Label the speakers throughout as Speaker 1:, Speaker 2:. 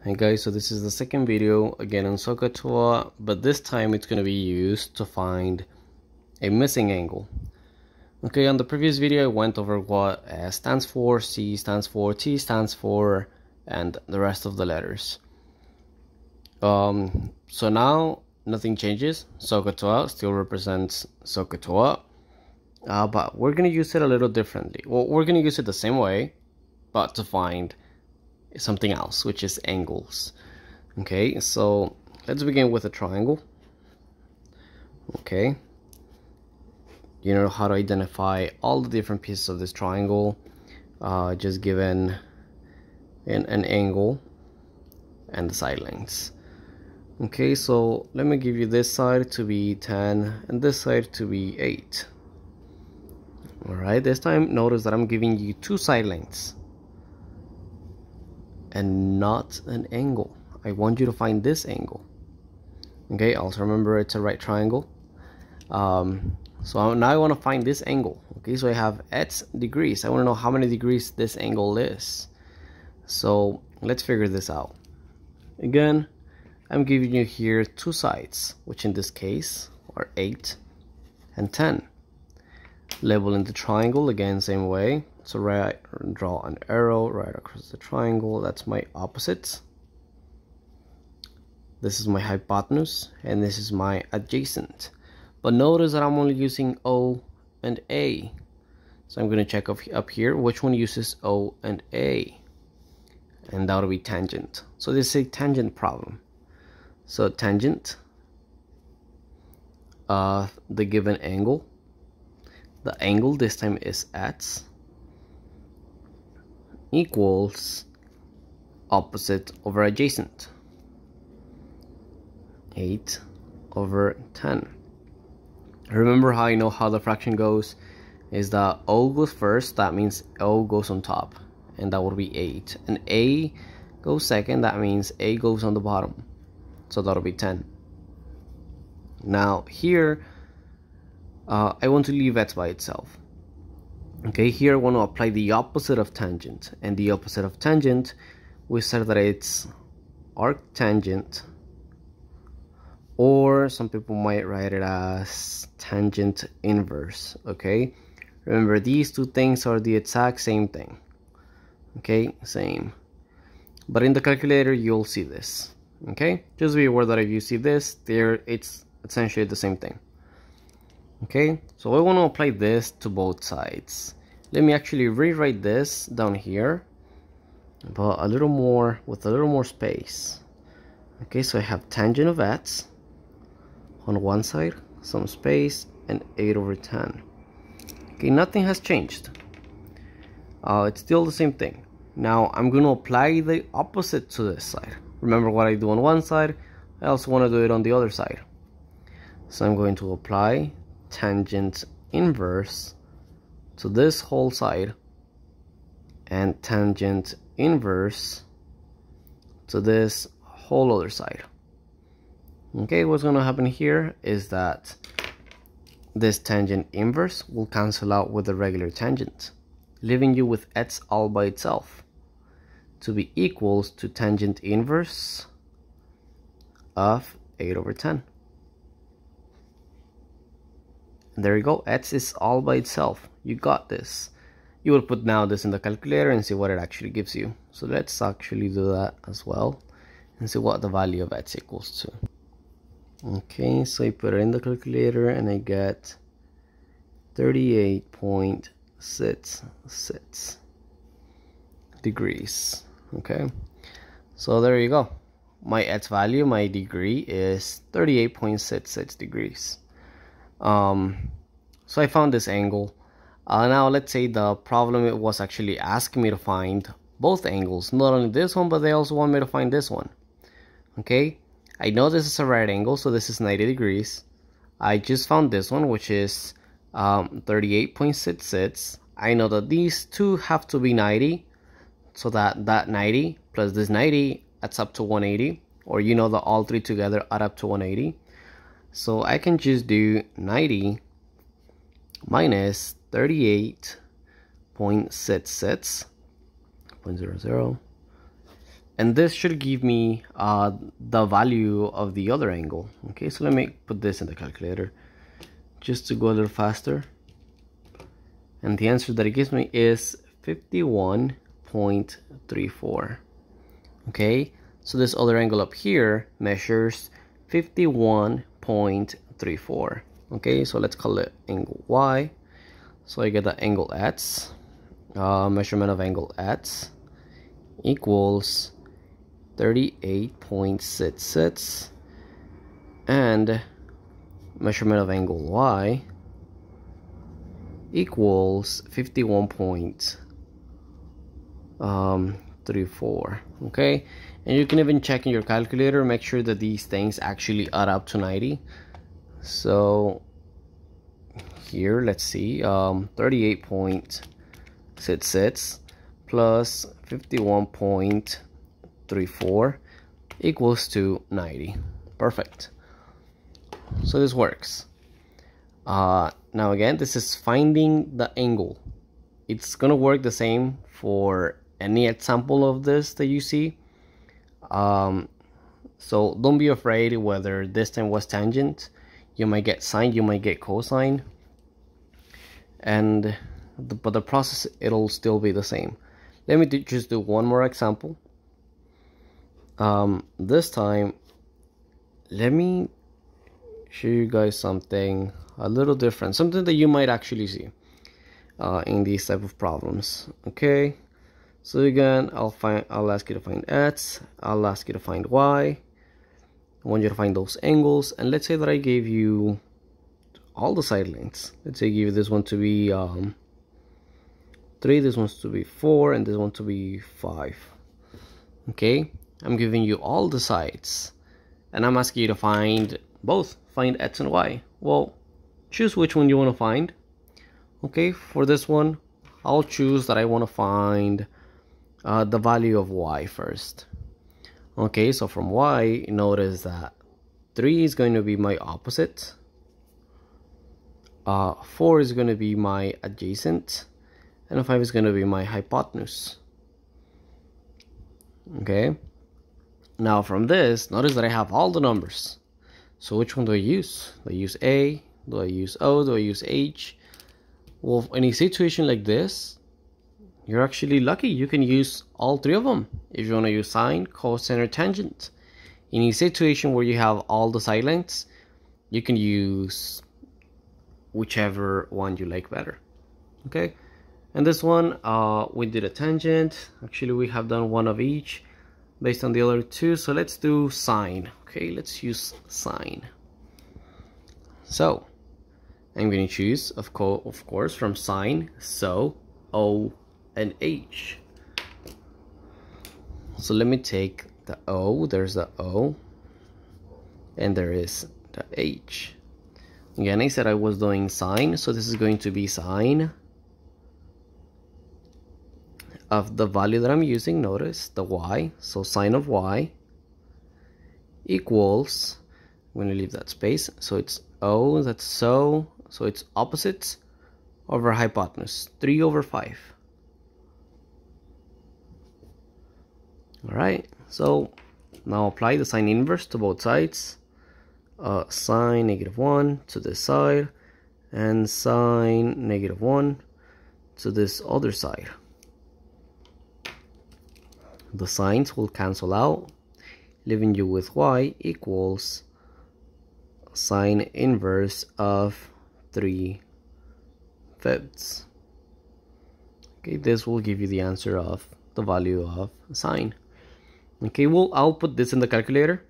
Speaker 1: Hey guys, so this is the second video again on SOH-CAH-TOA, but this time it's going to be used to find a missing angle. Okay, on the previous video I went over what S stands for, C stands for, T stands for, and the rest of the letters. So now nothing changes. SOH-CAH-TOA still represents SOH-CAH-TOA, but we're going to use it a little differently. Well, we're going to use it the same way, but to find something else, which is angles. Okay, so let's begin with a triangle. Okay, you know how to identify all the different pieces of this triangle, just given an angle and the side lengths. Okay, so let me give you this side to be 10 and this side to be 8. Alright, this time notice that I'm giving you two side lengths and not an angle. I want you to find this angle. Okay, also remember it's a right triangle. So now I want to find this angle. Okay, so I have X degrees. I want to know how many degrees this angle is. So let's figure this out. Again, I'm giving you here two sides, which in this case are 8 and 10. Leveling the triangle again, same way. So draw an arrow right across the triangle. That's my opposite. This is my hypotenuse and this is my adjacent. But notice that I'm only using O and A. So I'm going to check up here which one uses O and A. And that will be tangent. So this is a tangent problem. So tangent, the given angle. The angle this time is X equals opposite over adjacent, 8 over 10. Remember how I know how the fraction goes is that O goes first, that means O goes on top, and that would be 8, and A goes second, that means A goes on the bottom, so that'll be 10. Now here I want to leave X by itself. Okay, here I want to apply the opposite of tangent, and the opposite of tangent, we said that it's arctangent, or some people might write it as tangent inverse. Okay, remember these two things are the exact same thing. Okay, same, but in the calculator you'll see this. Okay, just be aware that if you see this there, it's essentially the same thing. Okay, so I want to apply this to both sides. Let me actually rewrite this down here, but a little more, with a little more space. Okay, so I have tangent of X on one side, some space, and 8 over 10. Okay, nothing has changed. It's still the same thing. Now I'm going to apply the opposite to this side. Remember what I do on one side, I also want to do it on the other side. So I'm going to apply tangent inverse to this whole side and tangent inverse to this whole other side. Okay, what's going to happen here is that this tangent inverse will cancel out with the regular tangent, leaving you with X all by itself to be equals to tangent inverse of 8 over 10. And there you go, X is all by itself. You got this. You will put now this in the calculator and see what it actually gives you. So let's actually do that as well and see what the value of X equals to. Okay, so I put it in the calculator and I get 38.66 degrees. Okay, so there you go. My X value, my degree is 38.66 degrees. So I found this angle. Now let's say the problem, it was actually asking me to find both angles, not only this one, but they also want me to find this one. Okay, I know this is a right angle, so this is 90 degrees. I just found this one, which is 38.66. I know that these two have to be 90, so that 90 plus this 90 adds up to 180, or you know that all three together add up to 180. So I can just do 90 minus 38.66.00 and this should give me the value of the other angle. Okay, so let me put this in the calculator just to go a little faster, and the answer that it gives me is 51.34. okay, so this other angle up here measures 51.34. okay, so let's call it angle Y. So I get the angle X, measurement of angle X equals 38.66, and measurement of angle Y equals 51.34. okay, and you can even check in your calculator, make sure that these things actually add up to 90. So here, let's see, 38.66 plus 51.34 equals to 90. Perfect. So this works. Now again, this is finding the angle. It's gonna work the same for any example of this that you see. So don't be afraid whether this time was tangent. You might get sine, you might get cosine, but the process, it'll still be the same. Let me just do one more example. This time, let me show you guys something a little different, something that you might actually see in these type of problems. Okay, so again, I'll ask you to find X, I'll ask you to find Y. I want you to find those angles, and let's say that I gave you all the side lengths. Let's say I give you this one to be 3, this one's to be 4, and this one to be 5. Okay, I'm giving you all the sides, and I'm asking you to find both, find X and Y. Well, choose which one you want to find. Okay, for this one, I'll choose that I want to find the value of Y first. Okay, so from Y, notice that 3 is going to be my opposite, 4 is going to be my adjacent, and 5 is going to be my hypotenuse. Okay, now from this, notice that I have all the numbers. So which one do I use? Do I use A? Do I use O? Do I use H? Well, in a situation like this, you're actually lucky. You can use all 3 of them if you want to use sine, cosine, or tangent. In a situation where you have all the side lengths, you can use whichever one you like better. Okay, and this one, we did a tangent. Actually, we have done one of each based on the other 2. So let's do sine. Okay, let's use sine. So I'm going to choose, of course, from sine, so O and H. So let me take the O, there's the O, and there is the H. Again, I said I was doing sine, so this is going to be sine of the value that I'm using. Notice the Y, so sine of Y equals, I'm going to leave that space, so it's O, that's so it's opposites over hypotenuse, 3 over 5. Alright, so now apply the sine inverse to both sides. Sine -1 to this side, and sine -1 to this other side. The sines will cancel out, leaving you with Y equals sine inverse of 3/5. Okay, this will give you the answer of the value of sine. Okay, well, I'll put this in the calculator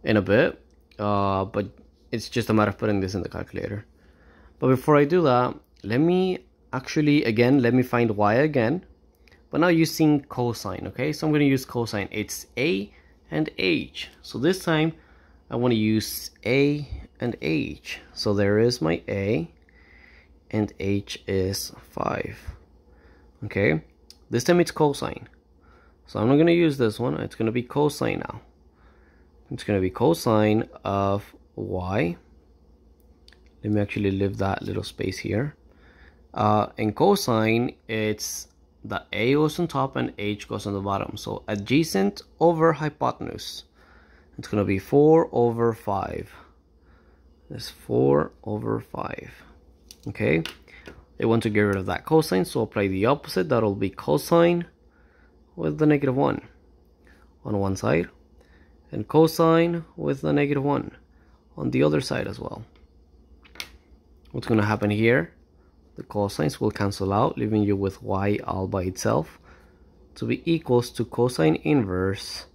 Speaker 1: in a bit, but it's just a matter of putting this in the calculator. But before I do that, let me find Y again, but now using cosine. Okay, so I'm going to use cosine. It's A and H. So this time I want to use A and H. So there is my A, and H is 5. Okay, this time it's cosine. So I'm not going to use this one. It's going to be cosine now. It's going to be cosine of Y. Let me actually leave that little space here. And cosine, it's the A goes on top and H goes on the bottom. So adjacent over hypotenuse. It's going to be 4 over 5. It's 4 over 5. Okay. I want to get rid of that cosine, so apply the opposite. That'll be cosine with the -1 on one side, and cosine with the -1 on the other side as well. What's going to happen here? The cosines will cancel out, leaving you with y all by itself to be equals to cosine inverse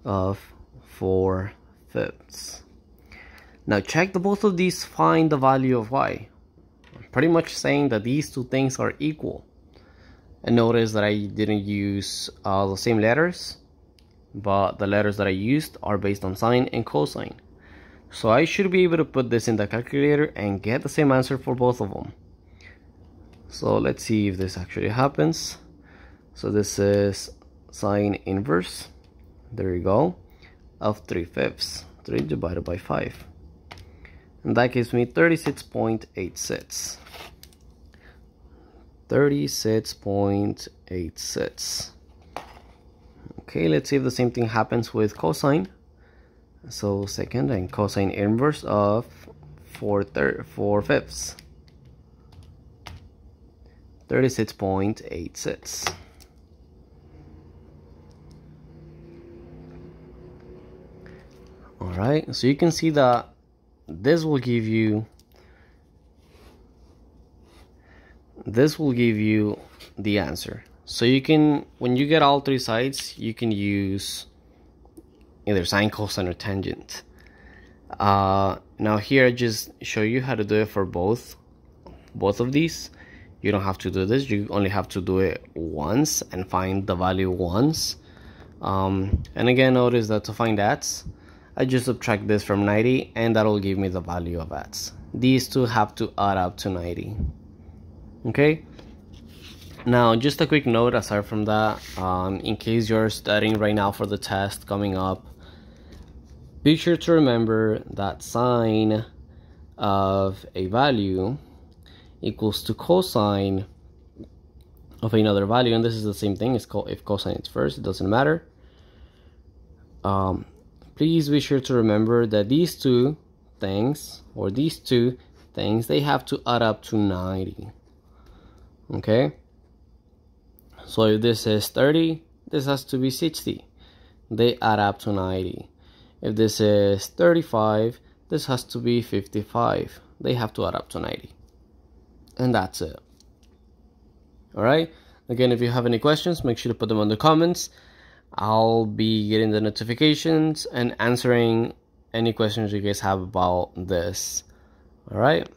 Speaker 1: of 4/5. Now check the both of these, find the value of y. I'm pretty much saying that these two things are equal. And notice that I didn't use the same letters, but the letters that I used are based on sine and cosine. So I should be able to put this in the calculator and get the same answer for both of them. So let's see if this actually happens. So this is sine inverse, there you go, of 3/5. 3 divided by 5. And that gives me 36.86. 36.86. Okay, let's see if the same thing happens with cosine. So second, and cosine inverse of 4/5. 36.86. Alright, so you can see that this will give you the answer. So you can, when you get all three sides, you can use either sine, cosine, or tangent. Now here I just show you how to do it for both of these. You don't have to do this, you only have to do it once and find the value once. And again, notice that to find x, I just subtract this from 90 and that'll give me the value of x. These two have to add up to 90. Okay, now just a quick note aside from that, in case you're studying right now for the test coming up, be sure to remember that sine of a value equals to cosine of another value, and this is the same thing. It's called, if cosine is first, it doesn't matter. Please be sure to remember that these two things, they have to add up to 90. Okay, so if this is 30, this has to be 60. They add up to 90. If this is 35, this has to be 55. They have to add up to 90. And that's it. Alright, again, if you have any questions, make sure to put them in the comments. I'll be getting the notifications and answering any questions you guys have about this. Alright.